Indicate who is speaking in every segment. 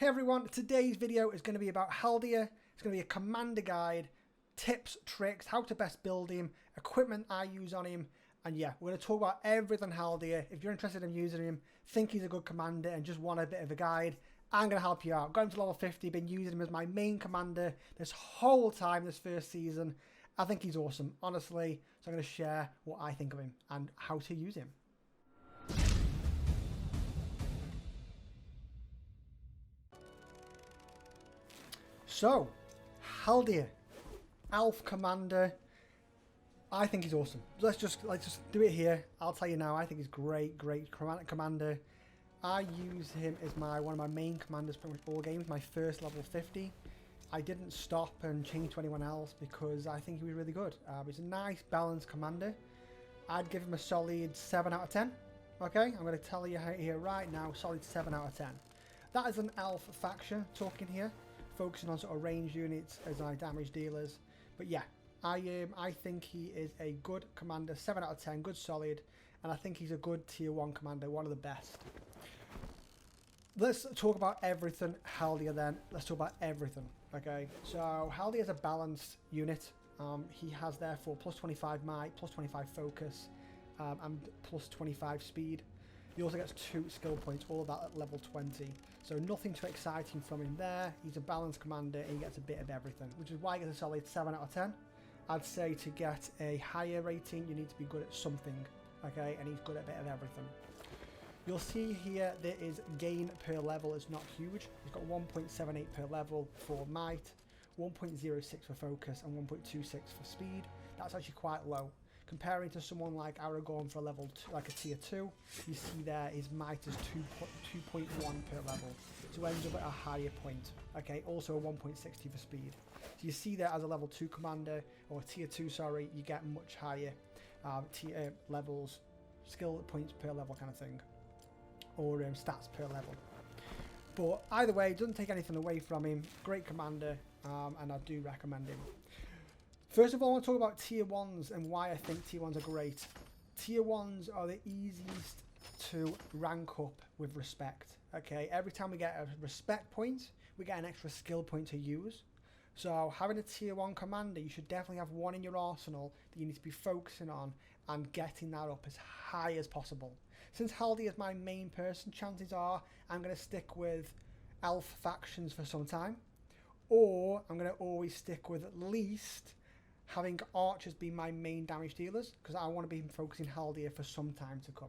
Speaker 1: Hey everyone, today's video is going to be about Haldir. It's going to be a commander guide, tips, tricks, how to best build him, equipment I use on him, and yeah, we're going to talk about everything Haldir. If you're interested in using him, think he's a good commander and just want a bit of a guide, I'm going to help you out. Got him to level 50, been using him as my main commander this whole time this first season. I think he's awesome, honestly, so I'm going to share what I think of him and how to use him. So, Haldir, Elf Commander, I think he's awesome. Let's just do it here. I'll tell you now, I think he's great commander. I use him as one of my main commanders pretty much all games, my first level 50. I didn't stop and change to anyone else because I think he was really good. He's a nice balanced commander. I'd give him a solid 7 out of 10. Okay, I'm going to tell you here right now, solid 7 out of 10. That is an Elf faction talking here, focusing on sort of range units as my damage dealers. But yeah, I think he is a good commander, 7 out of 10, good solid, and I think he's a good tier 1 commander, one of the best. Let's talk about everything Haldir then. Let's talk about everything. Okay, so Haldir is a balanced unit. He has therefore plus 25 might, plus 25 focus, and plus 25 speed. He also gets 2 skill points, all of that at level 20. So nothing too exciting from him there. He's a balanced commander and he gets a bit of everything, which is why he gets a solid 7 out of 10. I'd say to get a higher rating, you need to be good at something, okay? And he's good at a bit of everything. You'll see here there is gain per level is not huge. He's got 1.78 per level for might, 1.06 for focus, and 1.26 for speed. That's actually quite low. Comparing to someone like Aragorn for a level 2, like a tier 2, you see there his might is 2.1 per level, so ends up at a higher point. Okay, also a 1.60 for speed. So you see there as a level 2 commander, or tier 2, sorry, you get much higher tier levels, skill points per level kind of thing, or stats per level. But either way, it doesn't take anything away from him. Great commander, and I do recommend him. First of all, I want to talk about tier 1s and why I think tier 1s are great. Tier 1s are the easiest to rank up with respect. Okay, every time we get a respect point, we get an extra skill point to use. So having a tier 1 commander, you should definitely have one in your arsenal that you need to be focusing on and getting that up as high as possible. Since Haldir is my main person, chances are I'm going to stick with elf factions for some time. Or I'm going to always stick with at least having archers be my main damage dealers, because I want to be focusing Haldir for some time to come.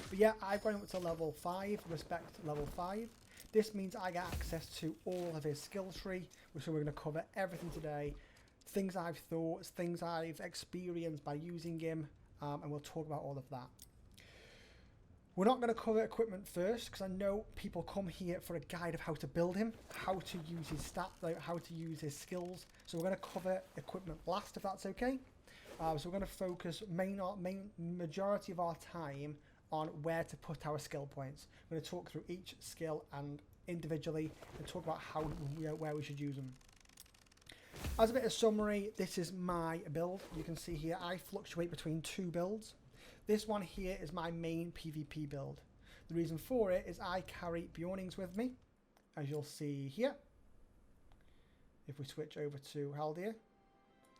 Speaker 1: But yeah, I've gone up to level 5, respect level 5. This means I get access to all of his skill tree, which we're going to cover everything today. Things I've thought, things I've experienced by using him, and we'll talk about all of that. We're not going to cover equipment first, because I know people come here for a guide of how to build him, how to use his stats, how to use his skills. So we're going to cover equipment last, if that's okay. So we're going to focus main majority of our time on where to put our skill points. We're going to talk through each skill and individually and talk about how where we should use them. As a bit of summary, this is my build. You can see here I fluctuate between 2 builds. This one here is my main PvP build. The reason for it is I carry Bjornings with me, as you'll see here. If we switch over to Haldir,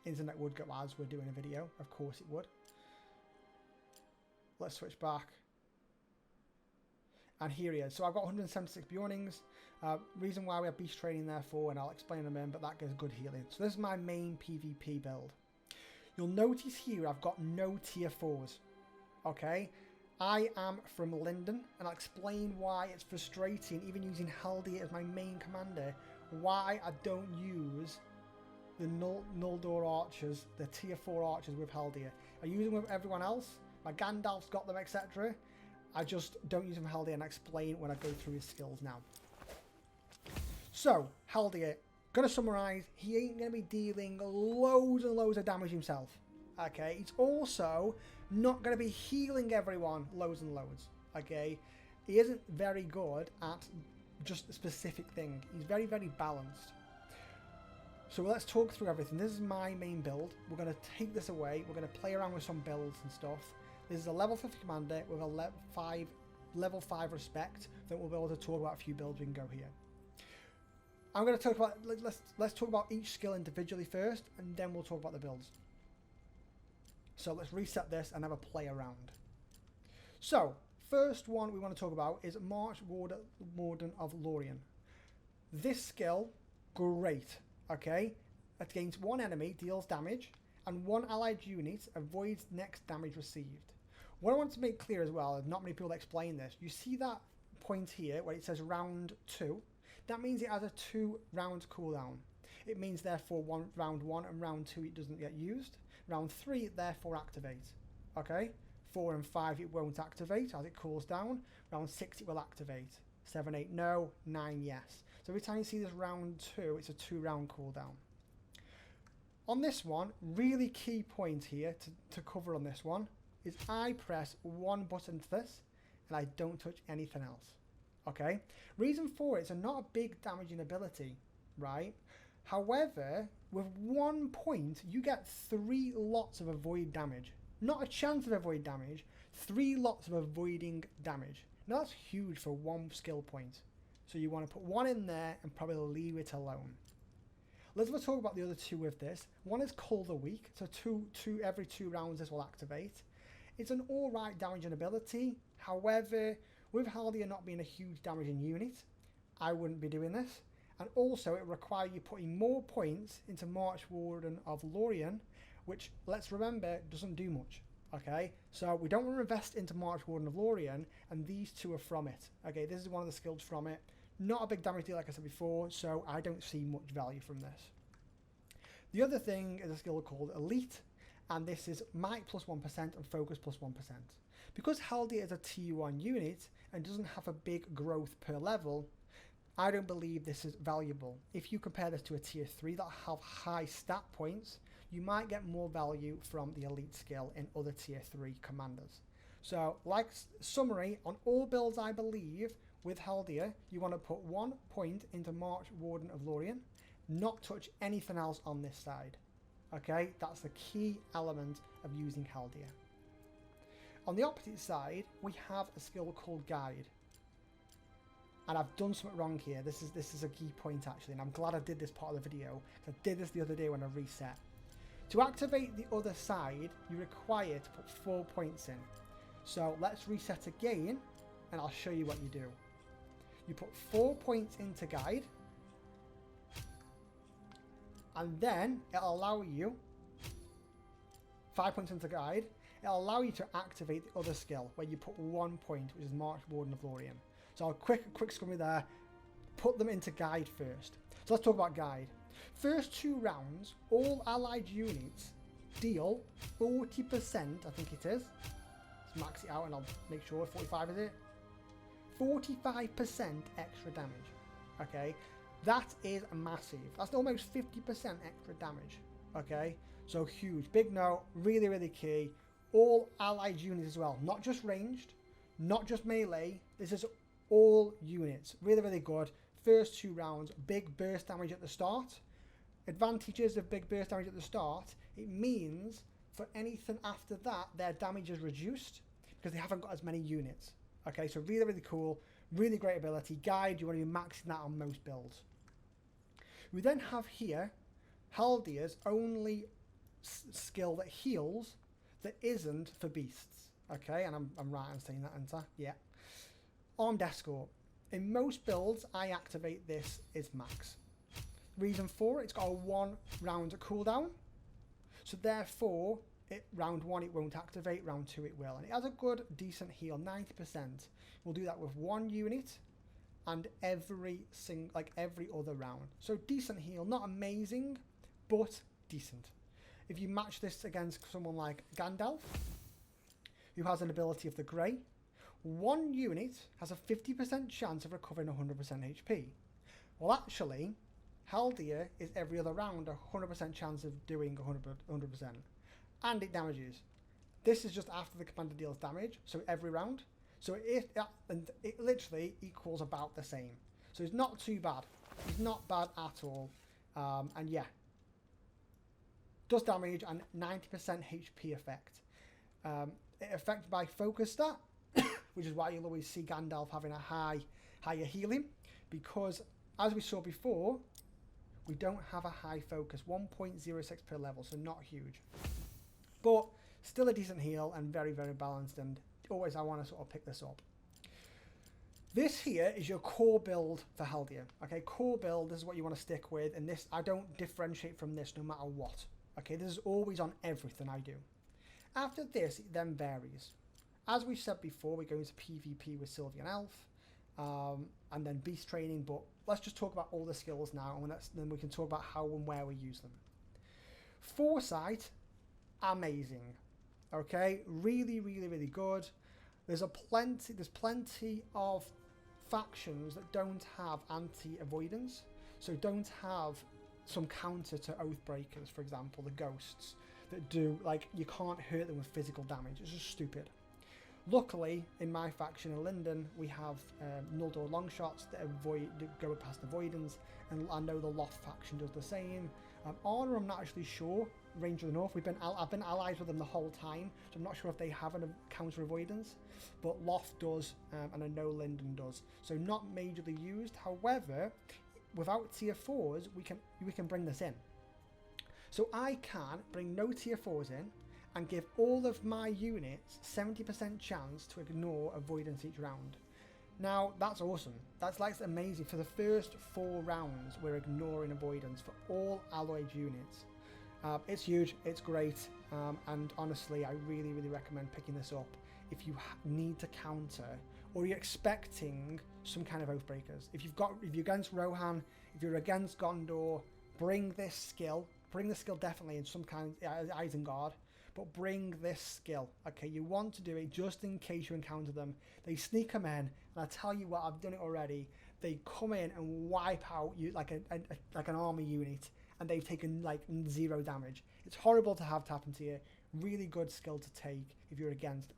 Speaker 1: internet would go as we're doing a video, of course it would. Let's switch back. And here he is. So I've got 176 Bjornings. Reason why we have beast training there for, and I'll explain them in, but that gives good healing. So this is my main PvP build. You'll notice here I've got no tier 4s. Okay, I am from Linden, and I'll explain why it's frustrating, even using Haldir as my main commander, why I don't use the Noldor archers, the tier 4 archers with Haldir. I use them with everyone else, my Gandalf's got them, etc. I just don't use them with Haldir, and I explain when I go through his skills now. So, Haldir, gonna summarise, he ain't gonna be dealing loads and loads of damage himself. Okay, he's also not going to be healing everyone loads and loads. Okay, he isn't very good at just a specific thing. He's very, very balanced. So let's talk through everything. This is my main build. We're going to take this away. We're going to play around with some builds and stuff. This is a level 50 commander with a level 5 level 5 respect, then we'll be able to talk about a few builds we can go here. I'm going to talk about, let's talk about each skill individually first, and then we'll talk about the builds. So let's reset this and have a play around. So, first one we want to talk about is March Warden of Lorien. This skill, great, okay? Against one enemy, deals damage, and one allied unit avoids next damage received. What I want to make clear as well, and not many people explain this, you see that point here where it says round 2? That means it has a 2 round cooldown. It means therefore round 1 and round 2 it doesn't get used. Round 3 it therefore activates. Okay? 4 and 5 it won't activate as it cools down. Round 6 it will activate. 7, 8 no, 9 yes. So every time you see this round 2 it's a 2 round cooldown. On this one, really key point here to cover on this one is I press one button for this and I don't touch anything else. Okay? Reason for it, it's not a big damaging ability, right? However, with 1 point, you get 3 lots of avoid damage. Not a chance of avoid damage, 3 lots of avoiding damage. Now that's huge for 1 skill point. So you want to put 1 in there and probably leave it alone. Let's talk about the other 2 with this. One is Cull the Weak, so every 2 rounds this will activate. It's an alright damaging ability, however, with Haldir not being a huge damaging unit, I wouldn't be doing this. And also it requires you putting more points into March Warden of Lorien, which, let's remember, doesn't do much. Okay, so we don't want to invest into March Warden of Lorien, and these 2 are from it. Okay, this is one of the skills from it. Not a big damage deal like I said before, so I don't see much value from this. The other thing is a skill called Elite, and this is Might plus 1% and Focus plus 1%. Because Haldir is a tier 1 unit and doesn't have a big growth per level, I don't believe this is valuable. If you compare this to a tier 3 that have high stat points, you might get more value from the Elite skill in other tier 3 commanders. So, like summary, on all builds I believe, with Haldir, you want to put 1 point into March Warden of Lorien, not touch anything else on this side. Okay, that's the key element of using Haldir. On the opposite side, we have a skill called Guide. And I've done something wrong here. This is a key point actually, and I'm glad I did this part of the video. I did this the other day when I reset. To activate the other side, you require to put 4 points in. So let's reset again, and I'll show you what you do. You put 4 points into Guide, and then it'll allow you 5 points into Guide. It'll allow you to activate the other skill where you put 1 point, which is March Warden of Lorien. So a quick summary there. Put them into Guide first. So let's talk about Guide. First 2 rounds, all allied units deal 40%, I think it is. Let's max it out and I'll make sure. 45 is it? 45% extra damage. Okay, that is massive. That's almost 50% extra damage. Okay, so huge. Big note, really, really key. All allied units as well, not just ranged, not just melee. This is all units. Really, really good. First 2 rounds, big burst damage at the start. Advantages of big burst damage at the start, it means for anything after that, their damage is reduced because they haven't got as many units. Okay, so really, really cool. Really great ability. Guide, you want to be maxing that on most builds. We then have here Haldir's only skill that heals that isn't for beasts. Okay, and I'm right in saying that, enter. Yeah. Armed Escort. In most builds, I activate this is max. Reason for it, it's got a 1 round cooldown. So therefore, round 1 it won't activate, round 2 it will. And it has a good, decent heal, 90%. We'll do that with 1 unit and every other round. So decent heal, not amazing, but decent. If you match this against someone like Gandalf, who has an ability of the Grey, 1 unit has a 50% chance of recovering 100% HP. Well, actually, Haldir is every other round a 100% chance of doing 100%. And it damages. This is just after the commander deals damage, so every round. So it literally equals about the same. So it's not too bad. It's not bad at all. And yeah. Does damage and 90% HP effect. It affected by focus stat. which is why you'll always see Gandalf having a higher healing, because as we saw before, we don't have a high focus, 1.06 per level, so not huge. But still a decent heal and very, very balanced, and always I want to sort of pick this up. This here is your core build for Haldir. Okay, core build, this is what you want to stick with, and this, I don't differentiate from this no matter what. Okay, this is always on everything I do. After this, it then varies. As we said before, we go into PvP with Sylvian Elf, and then beast training, but let's just talk about all the skills now, and then we can talk about how and where we use them. Foresight, amazing. Okay, really, really, really good. There's plenty of factions that don't have anti-avoidance, so don't have some counter to Oathbreakers, for example, the ghosts that do, like, you can't hurt them with physical damage. It's just stupid. Luckily, in my faction in Linden, we have Noldor Longshots that go past avoidance, and I know the Loft faction does the same. Honor, I'm not actually sure. Ranger of the North, I've been allies with them the whole time, so I'm not sure if they have a counter avoidance, but Loft does, and I know Linden does. So not majorly used. However, without tier 4s, we can bring this in. So I can bring no tier 4s in and give all of my units 70% chance to ignore avoidance each round. Now, that's awesome. That's like amazing. For the first 4 rounds, we're ignoring avoidance for all alloyed units. It's huge, it's great, and honestly, I really, really recommend picking this up if you need to counter, or you're expecting some kind of Oathbreakers. If you're against Rohan, if you're against Gondor, bring this skill. Bring the skill definitely in some kind of Isengard, but bring this skill. Okay, you want to do it just in case you encounter them. They sneak them in, and I tell you what, I've done it already. They come in and wipe out you like an army unit, and they've taken like 0 damage. It's horrible to have happen to you. Really good skill to take if you're against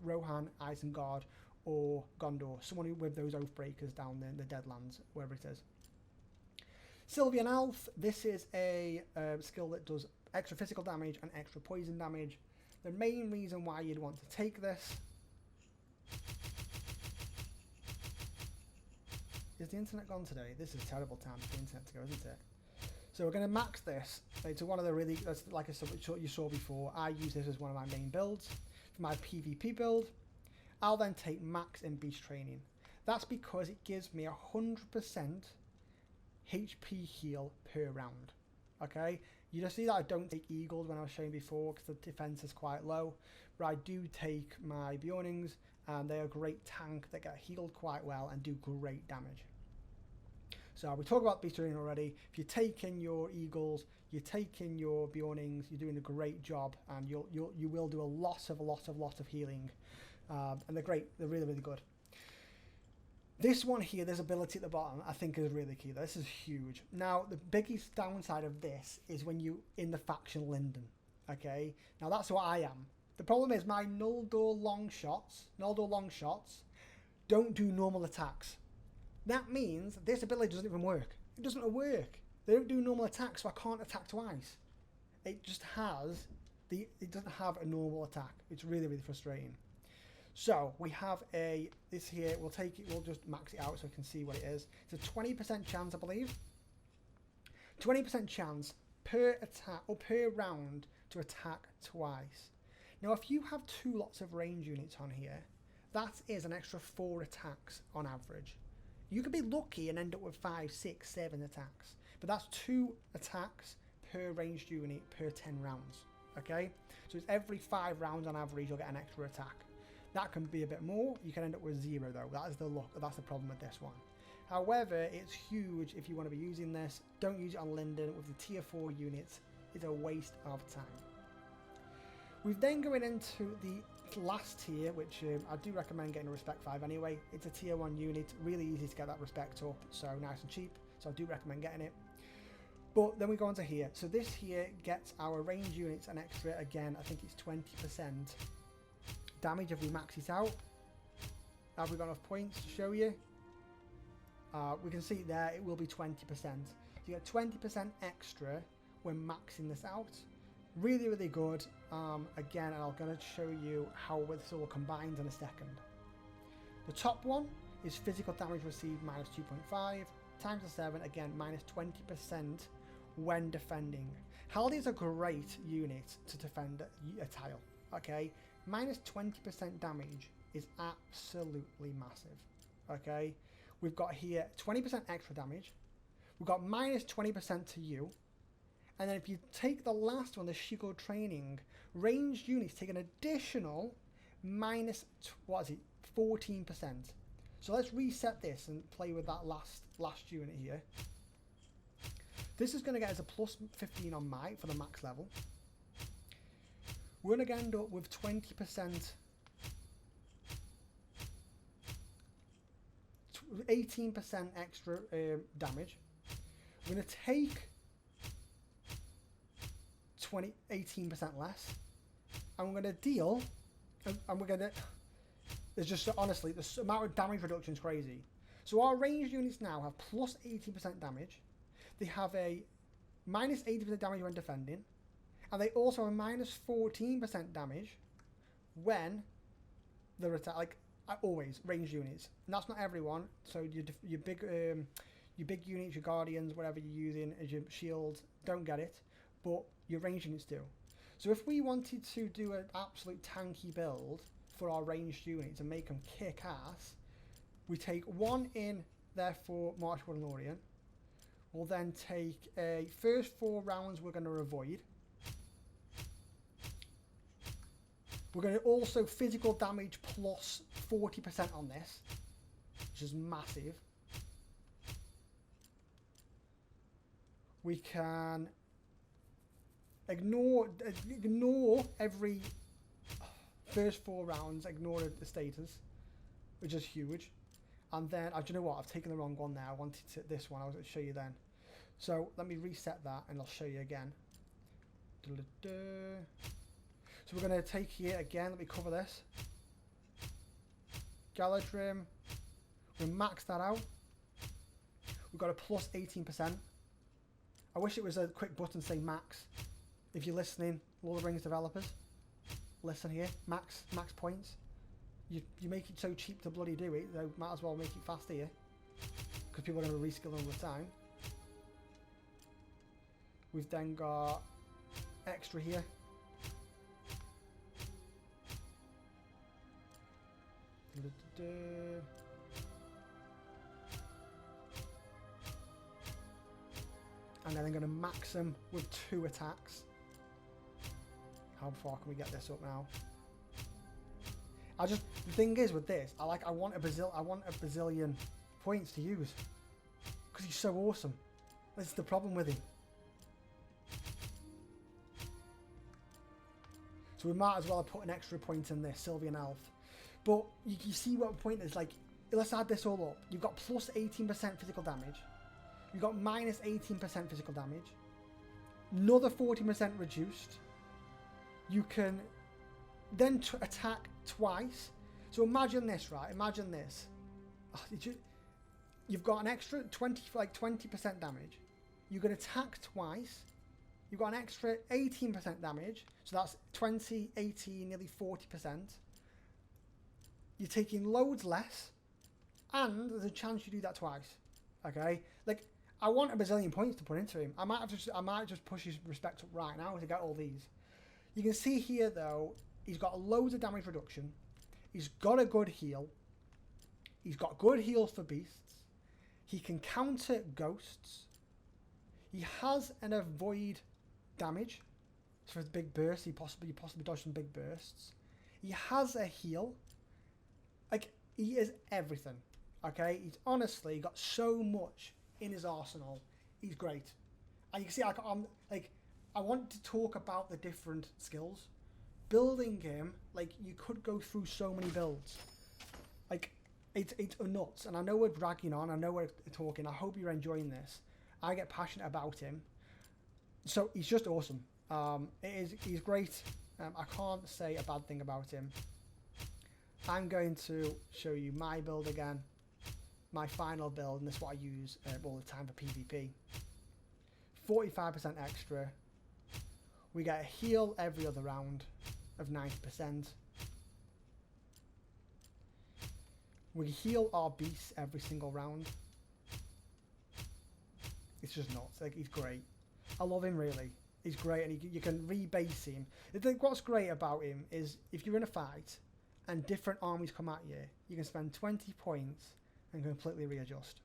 Speaker 1: Rohan, Isengard, or Gondor. Someone with those Oathbreakers down there in the Deadlands, wherever it is. Sylvian Elf, this is a skill that does extra physical damage and extra poison damage. The main reason why you'd want to take this... Is the internet gone today? This is a terrible time for the internet to go, isn't it? So we're going to max this. It's one of the really, like I said, you saw before, I use this as one of my main builds. For my PvP build, I'll then take max in beast training. That's because it gives me 100% HP heal per round. Okay? You just see that I don't take eagles when I was showing before because the defense is quite low. But I do take my Bjornings, and they're a great tank that get healed quite well and do great damage. So we talked about beast training already. If you take in your eagles, you take in your Bjornings, you're doing a great job, and you will do a lot of healing, and they're great. They're really, really good. This one here, this ability at the bottom, I think is really key. This is huge. Now, the biggest downside of this is when you in the faction Linden. Okay, now that's what I am. The problem is my Noldor Longshots don't do normal attacks. That means this ability doesn't even work. It doesn't work. They don't do normal attacks, so I can't attack twice. It just has it doesn't have a normal attack. It's really, really frustrating. So we have this here. We'll just max it out so I can see what it is. It's a 20% chance, I believe. 20% chance per attack or per round to attack twice. Now, if you have 2 lots of range units on here, that is an extra 4 attacks on average. You could be lucky and end up with 5, 6, 7 attacks, but that's 2 attacks per ranged unit per 10 rounds. Okay, so it's every 5 rounds on average you'll get an extra attack. That can be a bit more. You can end up with 0 though. That's the problem with this one. However, it's huge if you want to be using this. Don't use it on Linden with the tier 4 units. It's a waste of time. We're then going into the last tier, which I do recommend getting a Respect 5 anyway. It's a tier 1 unit, really easy to get that Respect up, so nice and cheap, so I do recommend getting it. But then we go on to here. So this here gets our range units an extra, again, I think it's 20% damage if we max it out. Have we got enough points to show you? We can see there, it will be 20%. So you get 20% extra when maxing this out. Really, really good. Again, I'm going to show you how this all combines in a second. The top one is physical damage received minus 2.5 times the 7, again minus 20% when defending. Haldir is a great unit to defend a tile, okay? Minus 20% damage is absolutely massive, okay? We've got here 20% extra damage. We've got minus 20% to you. And then if you take the last one, the Shield Training, ranged units take an additional minus, 14%. So let's reset this and play with that last unit here. This is going to get us a plus 15 on might for the max level. We're going to end up with 20%, 18% extra damage. We're going to take 18% less, and we're going to deal, and we're going to, there's just, honestly, the amount of damage reduction is crazy. So our ranged units now have plus 18% damage. They have a minus 80% damage when defending, and they also have a minus 14% damage when they're attacked. Like always, ranged units, and that's not everyone. So your big units, your guardians, whatever you're using as your shields, don't get it, but your ranged units do. So if we wanted to do an absolute tanky build for our ranged units and make them kick ass, we take one in, therefore March Warden Lorien. We'll then take a first 4 rounds we're going to avoid. We're going to also physical damage plus 40% on this, which is massive. We can ignore every first 4 rounds, ignore the status, which is huge. And then, do you know what? I've taken the wrong one there. I wanted this one. I was going to show you then. So let me reset that and I'll show you again. So we're going to take here again. Let me cover this. Galadrim. We'll max that out. We've got a plus 18%. I wish it was a quick button saying max. If you're listening, Lord of the Rings developers, listen here. Max points. You make it so cheap to bloody do it, they might as well make it fast here, because people are going to reskill all the time. We've then got extra here. And then I'm going to max them with 2 attacks. How far can we get this up now? The thing is with this, I want a bazillion points to use, because he's so awesome. This is the problem with him. So we might as well have put an extra point in this Sylvian Elf. But you see what the point is, like, let's add this all up. You've got plus 18% physical damage. You've got minus 18% physical damage. Another 40% reduced. You can then attack twice. So imagine this, right? Imagine this. You've got an extra 20% damage. You can attack twice. You've got an extra 18% damage. So that's 20, 18, nearly 40%. You're taking loads less. And there's a chance you do that twice. Okay? Like, I want a bazillion points to put into him. I might just push his respect up right now to get all these. You can see here, though, he's got loads of damage reduction. He's got a good heal. He's got good heals for beasts. He can counter ghosts. He has an avoid damage. So for his big bursts, you possibly dodge some big bursts. He has a heal. Like, he is everything. Okay? He's honestly got so much in his arsenal. He's great. And you can see, I want to talk about the different skills. Building him, like, you could go through so many builds. Like, it's nuts. And I know we're dragging on. I know we're talking. I hope you're enjoying this. I get passionate about him. So he's just awesome. He's great. I can't say a bad thing about him. I'm going to show you my build again. My final build, and this is what I use all the time for PvP. 45% extra. We get a heal every other round of 90%. We heal our beasts every single round. It's just nuts. Like, he's great. I love him, really. He's great, and you can rebase him. I think what's great about him is if you're in a fight and different armies come at you, you can spend 20 points and completely readjust.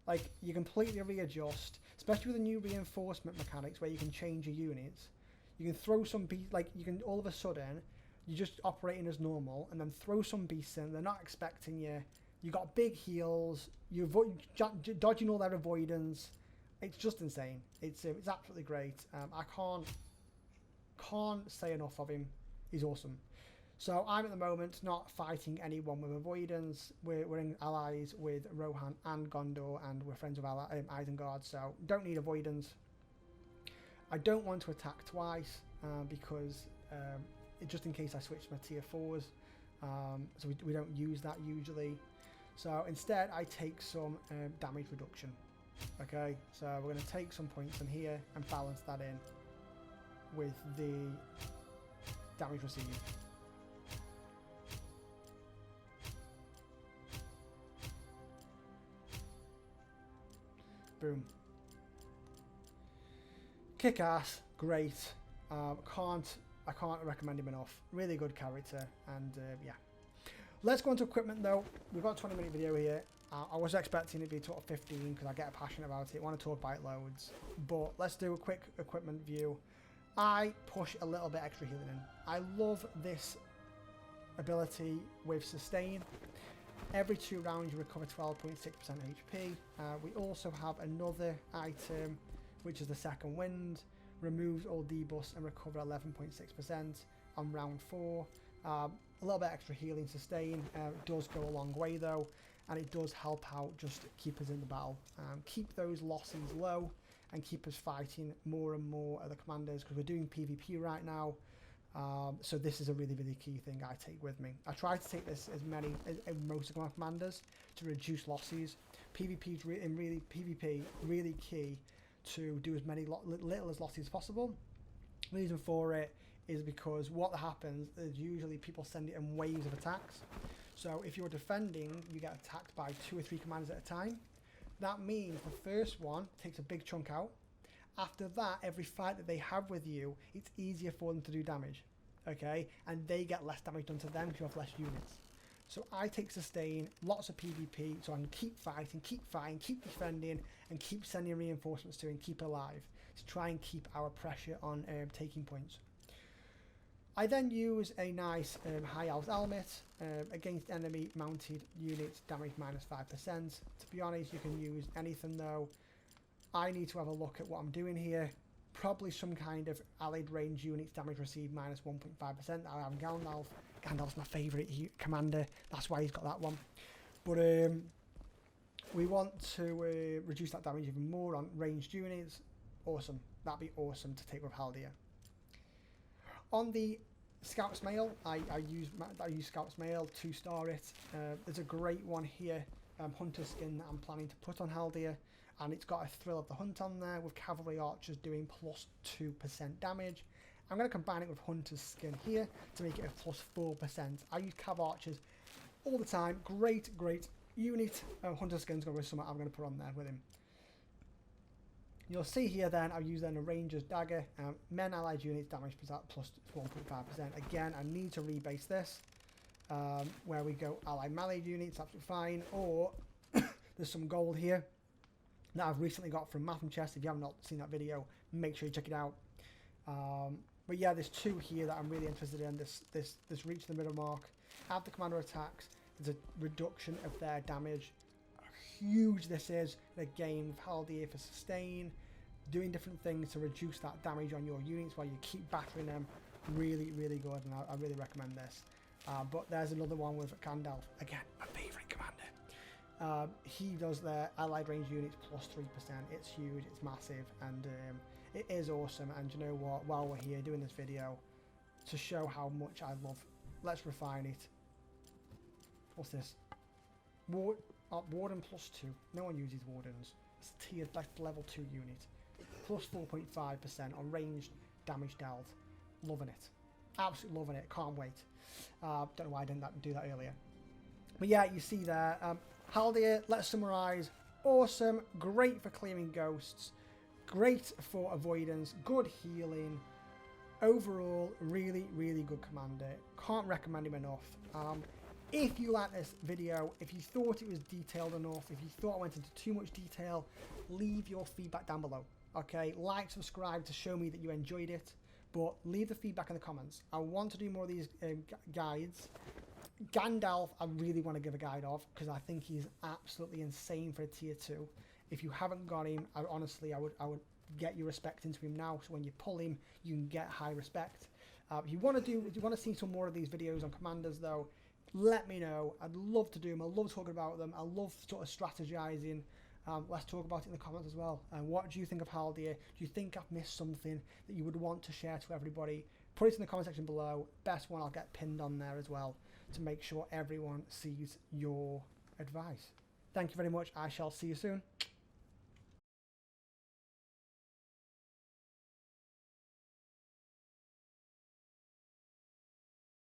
Speaker 1: Like, you completely readjust, especially with the new reinforcement mechanics where you can change your units. You can throw some beasts, like, you can all of a sudden, you're just operating as normal, and then throw some beasts in, they're not expecting you. You got big heals, you're dodging all their avoidance. It's just insane. It's absolutely great. I can't say enough of him. He's awesome. So I'm at the moment not fighting anyone with avoidance. We're in allies with Rohan and Gondor, and we're friends with Isengard, so don't need avoidance. I don't want to attack twice because just in case I switch my tier 4s, so we don't use that usually. So instead I take some damage reduction. Okay, so we're going to take some points in here and balance that in with the damage received. Boom. Kick ass, great. I can't recommend him enough. Really good character, and yeah. Let's go into equipment though. We've got a 20-minute video here. I was expecting it to be sort of 15 because I get passionate about it. I want to talk about it loads. But let's do a quick equipment view. I push a little bit extra healing in. I love this ability with sustain. Every 2 rounds you recover 12.6% HP. We also have another item, which is the second wind. Removes all debuffs and recover 11.6% on round 4. A little bit extra healing sustain. It does go a long way though, and it does help out just keep us in the battle. Keep those losses low and keep us fighting more and more at the commanders, because we're doing PvP right now. So this is a really, really key thing I take with me. I try to take this as most of my commanders to reduce losses. PvP is really key to do as many little as losses as possible. The reason for it is because what happens is usually people send it in waves of attacks. So if you're defending, you get attacked by 2 or 3 commanders at a time. That means the first one takes a big chunk out. After that, every fight that they have with you, it's easier for them to do damage. Okay? And they get less damage done to them because you have less units. So I take sustain, lots of PvP, so I can keep fighting, keep defending, and keep sending reinforcements to and keep alive to try and keep our pressure on taking points. I then use a nice High Elves Helmet against enemy mounted units, damage minus 5%. To be honest, you can use anything though. I need to have a look at what I'm doing here. Probably some kind of allied range units, damage received minus 1.5%. I have Gandalf. Gandalf's my favourite commander. That's why he's got that one. But we want to reduce that damage even more on ranged units. Awesome. That'd be awesome to take with Haldir. On the Scout's Mail, I use Scout's Mail to star it. There's a great one here, Hunter Skin, that I'm planning to put on Haldir, and it's got a Thrill of the Hunt on there with Cavalry Archers doing plus 2% damage. I'm going to combine it with Hunter's Skin here to make it a plus 4%. I use Cav Archers all the time. Great unit. Hunter's Skin's going to be something I'm going to put on there with him. You'll see here then, I've used then a Ranger's Dagger, men allied units damage plus 1.5%. Again, I need to rebase this, where we go allied melee units, absolutely fine, or there's some gold here that I've recently got from Matham Chest. If you have not seen that video, make sure you check it out. But yeah, there's 2 here that I'm really interested in, this reach the middle mark. Add the commander attacks, there's a reduction of their damage. Huge this is, again with Haldir for sustain, doing different things to reduce that damage on your units while you keep battering them. Really good, and I really recommend this. But there's another one with Gandalf, again my favourite commander. He does their allied range units plus 3%. It's huge, it's massive, and it is awesome. And you know what, while we're here doing this video, to show how much I love, let's refine it. What's this? Warden plus 2. No one uses Wardens. It's a tiered level 2 unit. Plus 4.5% on ranged damage dealt. Loving it. Absolutely loving it. Can't wait. Don't know why I didn't do that earlier. But yeah, you see there, Haldir, let's summarise. Awesome, great for clearing ghosts, great for avoidance, good healing. Overall, really, really good commander. Can't recommend him enough. If you like this video, if you thought it was detailed enough, if you thought I went into too much detail, leave your feedback down below. Okay, like, subscribe to show me that you enjoyed it, but leave the feedback in the comments. I want to do more of these guides. Gandalf, I really want to give a guide of because I think he's absolutely insane for a tier 2. If you haven't got him, honestly, I would get your respect into him now. So when you pull him, you can get high respect. If you want to see some more of these videos on commanders, though, let me know. I'd love to do them. I love talking about them. I love sort of strategizing. Let's talk about it in the comments as well. And what do you think of Haldir? Do you think I've missed something that you would want to share to everybody? Put it in the comment section below. Best one, I'll get pinned on there as well to make sure everyone sees your advice. Thank you very much. I shall see you soon.